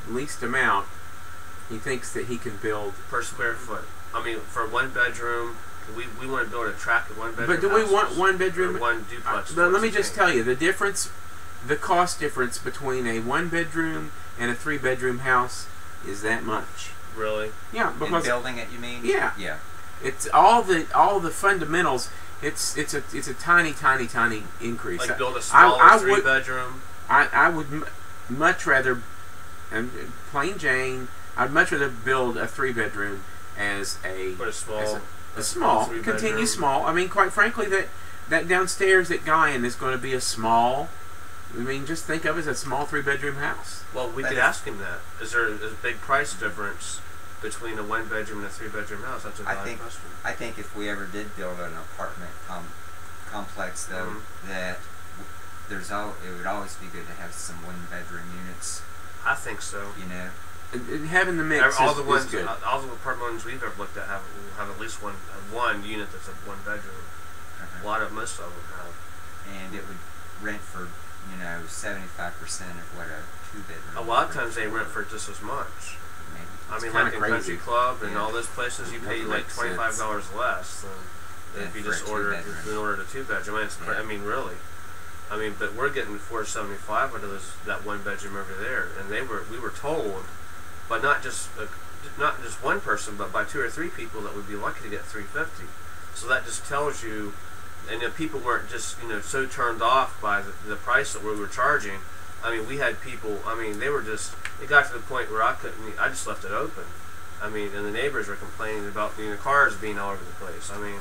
least amount, he thinks that he can build per square foot. I mean, for one bedroom, we want to build a tract of one bedroom. But do we want one bedroom? Or one duplex. But let me just tell you the difference, the cost difference between a 1-bedroom and a 3-bedroom house is that much. Really? Yeah, because in building it, you mean? Yeah. Yeah. It's all the fundamentals. It's a tiny increase. Like build a smaller 3-bedroom. I would much rather, plain Jane. I'd much rather build a 3-bedroom as a small continue small. I mean, quite frankly, that downstairs at Guyan is going to be a small. I mean, just think of it as a small 3-bedroom house. Well, we could ask him that. Is there a big price difference between a 1-bedroom and a 3-bedroom house? That's a valid question. I think if we ever did build an apartment complex, though, that it would always be good to have some 1-bedroom units. I think so. You know, and having the mix all is good. All the apartment ones we've ever looked at have at least one unit that's a 1-bedroom. Most of them have, and it would rent for 75% of what a 2-bedroom. A lot of times they rent for just as much. Maybe. I mean, like in Country Club and all those places, you pay like $25 less than if you just ordered a 2-bedroom. I mean, really. I mean, but we're getting $475 out of that 1-bedroom over there, and we were told, but not just one person, but by 2 or 3 people that would be lucky to get $350. So that just tells you, and people weren't just so turned off by the price that we were charging. I mean, we had people. I mean, it got to the point where I just left it open. I mean, and the neighbors were complaining about the cars being all over the place. I mean,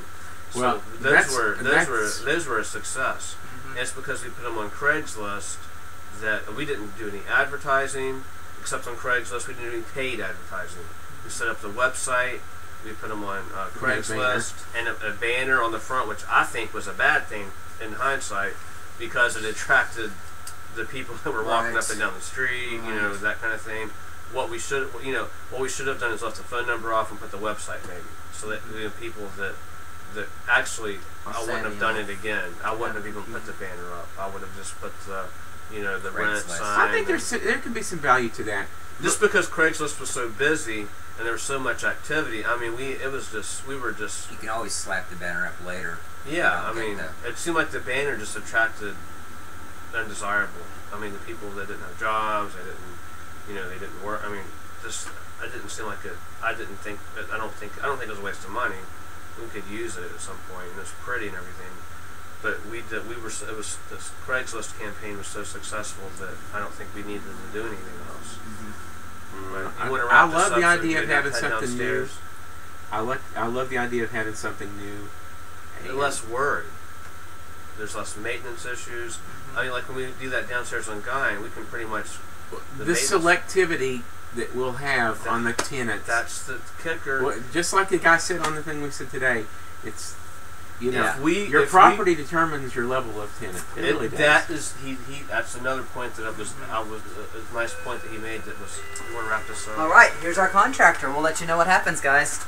so those were a success. Mm-hmm. It's because we put them on Craigslist that we didn't do any advertising, except on Craigslist we didn't do any paid advertising. We set up the website. We put them on Craigslist and a banner on the front, which I think was a bad thing in hindsight because it attracted the people that were walking up and down the street, that kind of thing. What we should have done is left the phone number off and put the website maybe, so that people that actually I wouldn't have done it again. I wouldn't have even put the banner up. I would have just put the rent sign. I think there could be some value to that. Just because Craigslist was so busy. And there was so much activity. I mean, we were just. You can always slap the banner up later. Yeah, I mean, it seemed like the banner just attracted undesirable. I mean, the people that didn't have jobs, they didn't work. I mean, it didn't seem like it. I don't think it was a waste of money. We could use it at some point, and it was pretty and everything. But this Craigslist campaign was so successful that I don't think we needed to do anything else. I love the idea of having something new. I love the idea of having something new. Less worry. There's less maintenance issues. I mean, like when we do that downstairs on Guyan, we can pretty much the selectivity that we'll have on the tenants. That's the kicker. Well, just like the guy said on the thing we said today, it's your property determines your level of tenant. It really does. That's another point that was a nice point that he made. That was. You want to wrap this up? All right, here's our contractor. We'll let you know what happens, guys.